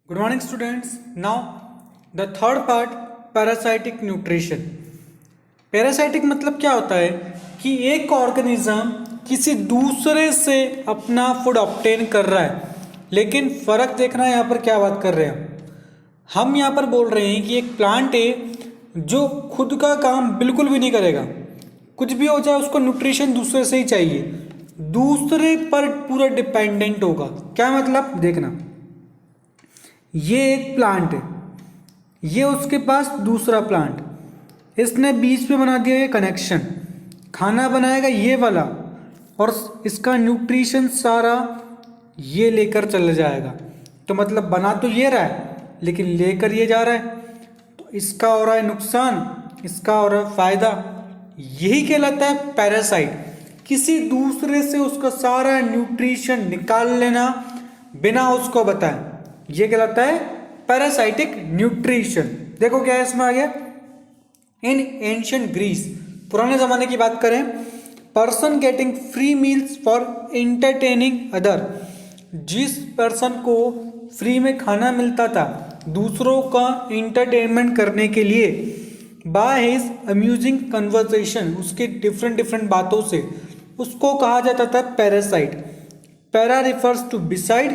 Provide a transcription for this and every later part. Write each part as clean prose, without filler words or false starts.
Good morning, students. Now, the third part, parasitic nutrition. Parasitic मतलब क्या होता है कि एक ऑर्गेनिज्म किसी दूसरे से अपना फूड ऑब्टेन कर रहा है, लेकिन फ़र्क देखना है यहाँ पर क्या बात कर रहे हैं हम यहाँ पर बोल रहे हैं कि एक प्लांट है जो खुद का काम बिल्कुल भी नहीं करेगा, कुछ भी हो जाए उसको न्यूट्रिशन दूसरे से ही चाहिए, दूसरे पर पूरा डिपेंडेंट होगा। क्या मतलब देखना, ये एक प्लांट है, ये उसके पास दूसरा प्लांट, इसने बीच पे बना दिया ये कनेक्शन, खाना बनाएगा ये वाला और इसका न्यूट्रिशन सारा ये लेकर चला जाएगा। तो मतलब बना तो ये रहा है लेकिन लेकर ये जा रहा है, तो इसका हो रहा है नुकसान, इसका हो रहा है फायदा। यही कहलाता है पैरासाइट, किसी दूसरे से उसका सारा न्यूट्रिशन निकाल लेना बिना उसको बताए, ये कहलाता है पैरासाइटिक न्यूट्रिशन। देखो क्या इसमें आ गया, इन एंशियंट ग्रीस, पुराने ज़माने की बात करें, person getting free meals for entertaining other, जिस पर्सन को फ्री में खाना मिलता था दूसरों का एंटरटेनमेंट करने के लिए, बाय हिज अम्यूजिंग कन्वर्सेशन, उसके डिफरेंट बातों से, उसको कहा जाता था parasite. Para refers to beside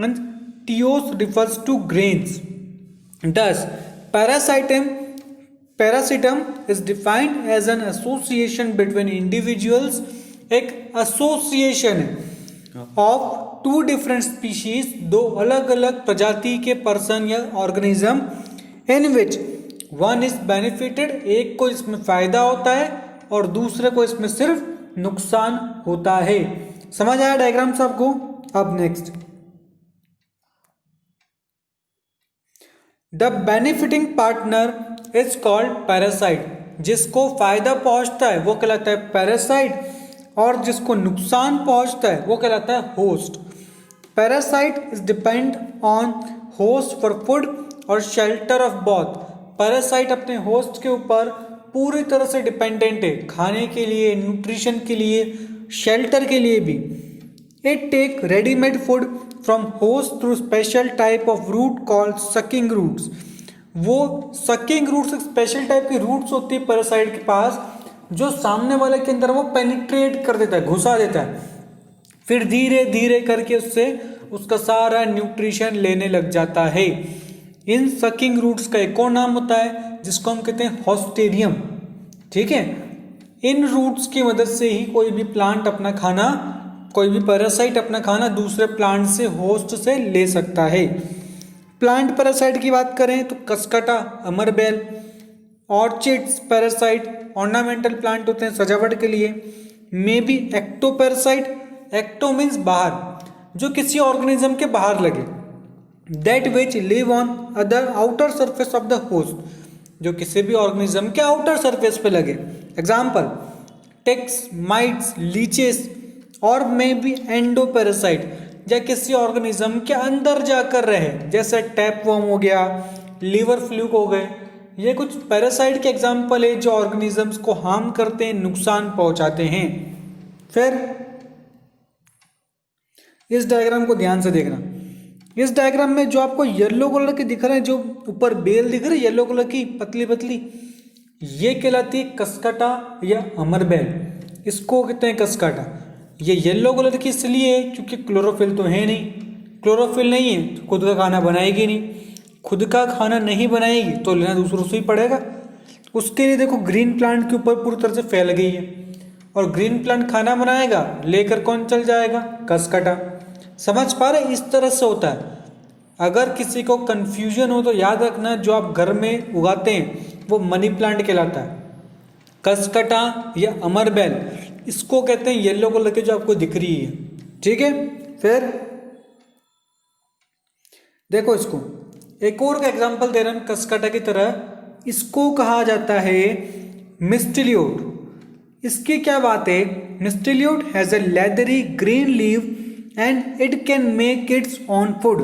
and टियोस refers to grains. Thus, parasitism is defined as an association between individuals, एक association of two different species, दो अलग अलग प्रजाति के पर्सन या organism, in which one is benefited, एक को इसमें फायदा होता है और दूसरे को इसमें सिर्फ नुकसान होता है। समझ आया डायग्राम सबको? अब next, the benefiting partner is called parasite, जिसको फायदा पहुंचता है वो कहलाता है पैरासाइट और जिसको नुकसान पहुंचता है वो कहलाता है host. Parasite is depend on host for food और शेल्टर ऑफ बोथ, पैरासाइट अपने होस्ट के ऊपर पूरी तरह से डिपेंडेंट है, खाने के लिए, न्यूट्रिशन के लिए, शेल्टर के लिए भी। It take readymade food from host through special type of root called sucking roots, वो सकिंग रूट्स एक स्पेशल टाइप की रूट्स होती है पैरासाइट के पास, जो सामने वाले के अंदर वो पेनिट्रेट कर देता है, घुसा देता है, फिर धीरे धीरे करके उससे उसका सारा न्यूट्रिशन लेने लग जाता है। इन सकिंग रूट्स का एक और नाम होता है जिसको हम कहते हैं हॉस्टेरियम। ठीक है, इन रूट्स की मदद से ही कोई भी प्लांट अपना खाना, कोई भी पैरासाइट अपना खाना दूसरे प्लांट से, होस्ट से ले सकता है। प्लांट पैरासाइट की बात करें तो कसकटा, अमरबेल, ऑर्चिड्स पैरासाइट ऑर्नामेंटल प्लांट होते हैं सजावट के लिए। May be ecto parasite, ecto means बाहर, जो किसी ऑर्गेनिज्म के बाहर लगे, that which live on other outer surface of the host, जो किसी भी ऑर्गेनिज्म के आउटर सरफेस पे लगे। एग्जाम्पल टिक्स, माइट्स, लीचेस, और मे बी एंडो पैरासाइट, या किसी ऑर्गेनिज्म के अंदर जाकर रहे, जैसे टैपवर्म हो गया, लीवर फ्लूक हो गए, ये कुछ पैरासाइट के एग्जाम्पल है जो ऑर्गेनिजम्स को हार्म करते हैं, नुकसान पहुंचाते हैं। फिर इस डायग्राम को ध्यान से देखना, इस डायग्राम में जो आपको येलो कलर के दिख रहे हैं, जो ऊपर बेल दिख रही है येलो कलर की पतली पतली, ये कहलाती है कसकटा या अमरबेल, इसको कहते हैं कसकटा। ये येलो कलर की इसलिए है क्योंकि क्लोरोफिल तो है नहीं, क्लोरोफिल नहीं है तो खुद का खाना बनाएगी नहीं, खुद का खाना नहीं बनाएगी तो लेना दूसरों से ही पड़ेगा। उसके लिए देखो ग्रीन प्लांट के ऊपर पूरी तरह से फैल गई है, और ग्रीन प्लांट खाना बनाएगा, लेकर कौन चल जाएगा? कसकटा। समझ पा रहे? इस तरह से होता है। अगर किसी को कन्फ्यूजन हो तो याद रखना, जो आप घर में उगाते हैं वो मनी प्लांट कहलाता है, कसकटा या अमरबेल इसको कहते हैं येलो कलर के जो आपको दिख रही है। ठीक है, फिर देखो इसको एक और का एग्जांपल दे रहे हैं कसकटा की तरह, इसको कहा जाता है मिस्टिलियोट। इसकी क्या बात है, mistletoe has a leathery green leave and it can make its own food.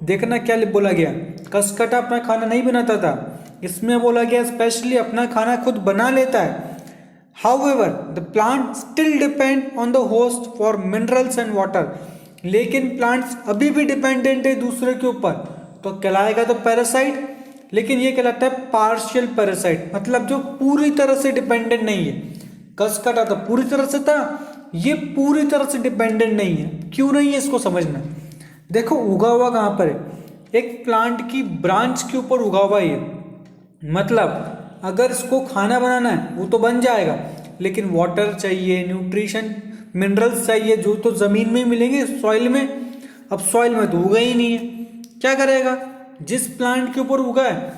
देखना क्या बोला गया, कसकटा अपना खाना नहीं बनाता था, इसमें बोला गया स्पेशली अपना खाना खुद बना लेता है। However, the plant still depend on the host for minerals and water, लेकिन प्लांट्स अभी भी डिपेंडेंट है दूसरे के ऊपर, तो कहलाएगा तो पैरासाइट, लेकिन ये कहलाता है पार्शियल पैरासाइट, मतलब जो पूरी तरह से डिपेंडेंट नहीं है। कसकटा तो पूरी तरह से था, ये पूरी तरह से डिपेंडेंट नहीं है। क्यों नहीं है इसको समझना। देखो उगा हुआ कहाँ पर है, एक प्लांट की ब्रांच के ऊपर उगा हुआ है, मतलब अगर इसको खाना बनाना है वो तो बन जाएगा, लेकिन वाटर चाहिए, न्यूट्रिशन, मिनरल्स चाहिए, जो तो ज़मीन में मिलेंगे, सॉइल में। अब सॉइल में तो उगा ही नहीं है, क्या करेगा। जिस प्लांट के ऊपर उगा है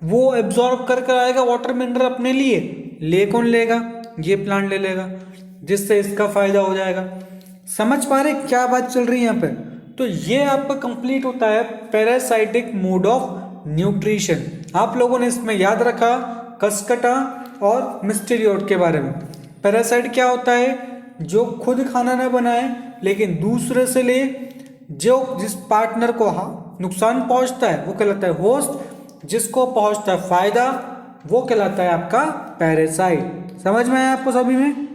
वो एब्जॉर्ब कर कर आएगा वाटर मिनरल अपने लिए, ले कौन लेगा, ये प्लांट ले लेगा, जिससे इसका फायदा हो जाएगा। समझ पा रहे क्या बात चल रही है यहाँ पे। तो ये आपका कंप्लीट होता है पैरासाइटिक मोड ऑफ न्यूट्रिशन। आप लोगों ने इसमें याद रखा कसकटा और मिस्टीरियोट के बारे में। पैरासाइट क्या होता है, जो खुद खाना ना बनाए लेकिन दूसरे से ले, जो जिस पार्टनर को नुकसान पहुंचता है वो कहलाता है होस्ट, जिसको पहुंचता है फायदा वो कहलाता है आपका पैरासाइट। समझ में आया आपको सभी में।